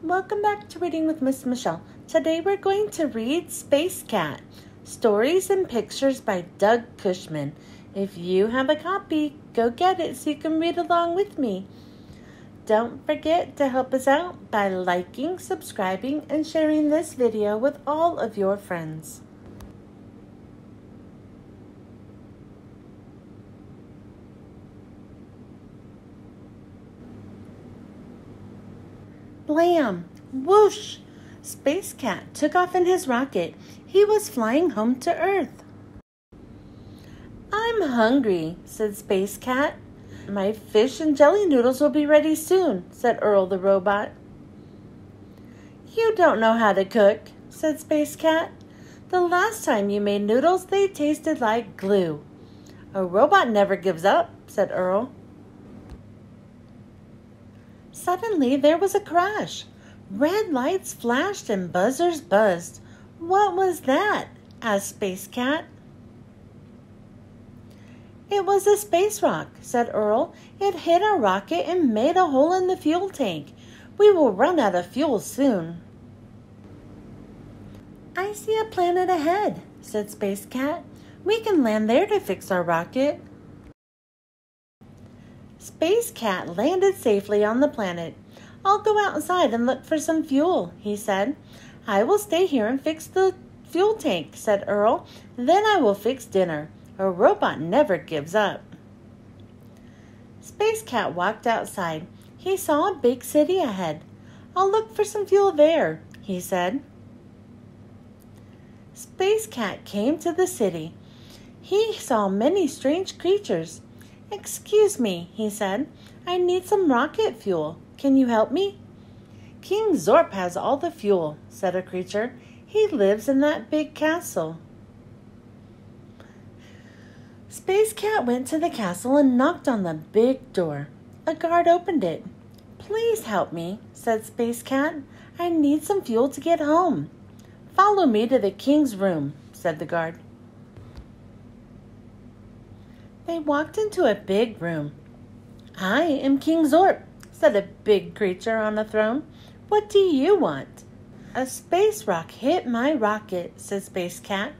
Welcome back to Reading with Miss Michelle. Today we're going to read Space Cat, Stories and Pictures by Doug Cushman. If you have a copy, go get it so you can read along with me. Don't forget to help us out by liking, subscribing, and sharing this video with all of your friends. Blam! Whoosh! Space Cat took off in his rocket. He was flying home to Earth. I'm hungry, said Space Cat. My fish and jelly noodles will be ready soon, said Earl the robot. You don't know how to cook, said Space Cat. The last time you made noodles, they tasted like glue. A robot never gives up, said Earl. Suddenly, there was a crash. Red lights flashed and buzzers buzzed. What was that? Asked Space Cat. It was a space rock, said Earl. It hit our rocket and made a hole in the fuel tank. We will run out of fuel soon. I see a planet ahead, said Space Cat. We can land there to fix our rocket. Space Cat landed safely on the planet. I'll go outside and look for some fuel, he said. I will stay here and fix the fuel tank, said Earl. Then I will fix dinner. A robot never gives up. Space Cat walked outside. He saw a big city ahead. I'll look for some fuel there, he said. Space Cat came to the city. He saw many strange creatures. Excuse me, he said. I need some rocket fuel. Can you help me? King Zorp has all the fuel, said a creature. He lives in that big castle. Space Cat went to the castle and knocked on the big door. A guard opened it. Please help me, said Space Cat. I need some fuel to get home. Follow me to the king's room, said the guard. They walked into a big room. I am King Zorp, said a big creature on a throne. What do you want? A space rock hit my rocket, said Space Cat.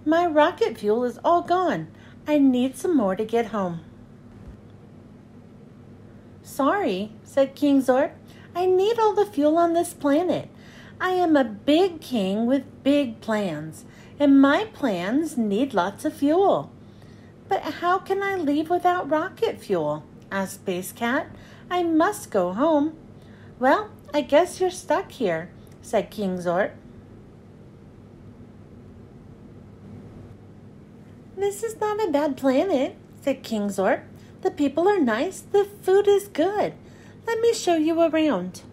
My rocket fuel is all gone. I need some more to get home. Sorry, said King Zorp. I need all the fuel on this planet. I am a big king with big plans, and my plans need lots of fuel. But how can I leave without rocket fuel? Asked Space Cat. I must go home. Well, I guess you're stuck here, said King Zorp. This is not a bad planet, said King Zorp. The people are nice. The food is good. Let me show you around.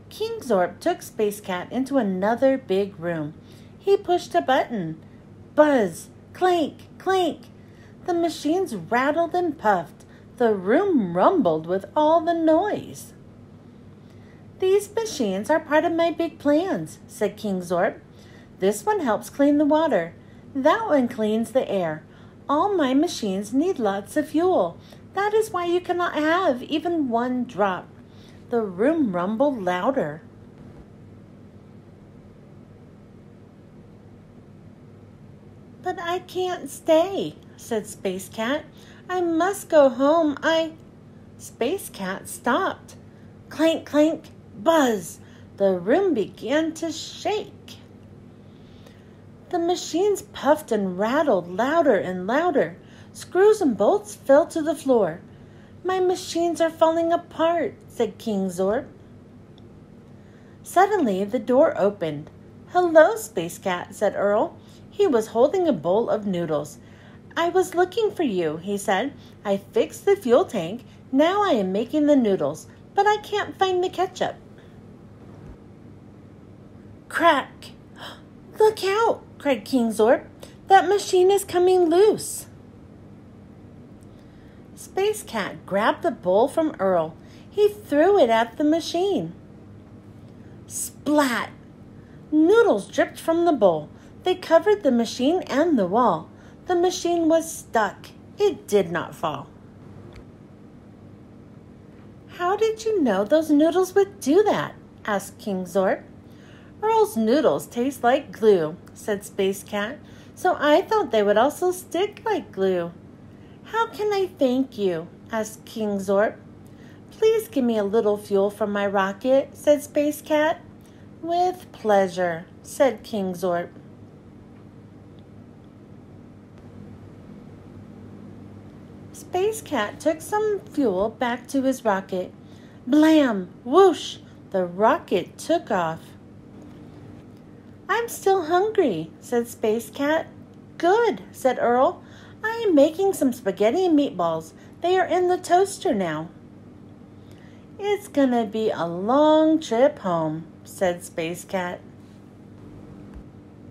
King Zorp took Space Cat into another big room. He pushed a button. Buzz! Clank! Clank! The machines rattled and puffed. The room rumbled with all the noise. These machines are part of my big plans, said King Zorp. This one helps clean the water. That one cleans the air. All my machines need lots of fuel. That is why you cannot have even one drop. The room rumbled louder. But I can't stay, said Space Cat. I must go home. Space Cat stopped. Clank, clank, buzz. The room began to shake. The machines puffed and rattled louder and louder. Screws and bolts fell to the floor. My machines are falling apart, said King Zorp. Suddenly, the door opened. Hello, Space Cat, said Earl. He was holding a bowl of noodles. I was looking for you, he said. I fixed the fuel tank. Now I am making the noodles, but I can't find the ketchup. Crack! Look out, cried King Zorp. That machine is coming loose. Space Cat grabbed the bowl from Earl. He threw it at the machine. Splat! Noodles dripped from the bowl. They covered the machine and the wall. The machine was stuck. It did not fall. How did you know those noodles would do that? Asked King Zorp. Earl's noodles taste like glue, said Space Cat, so I thought they would also stick like glue. How can I thank you? Asked King Zorp. Please give me a little fuel from my rocket, said Space Cat. With pleasure, said King Zorp. Space Cat took some fuel back to his rocket. Blam! Whoosh! The rocket took off. I'm still hungry, said Space Cat. Good, said Earl. I am making some spaghetti and meatballs. They are in the toaster now. It's gonna be a long trip home, said Space Cat.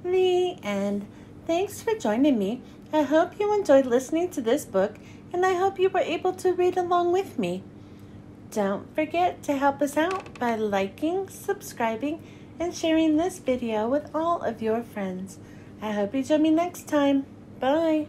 The end. Thanks for joining me. I hope you enjoyed listening to this book, and I hope you were able to read along with me. Don't forget to help us out by liking, subscribing, and sharing this video with all of your friends. I hope you join me next time. Bye.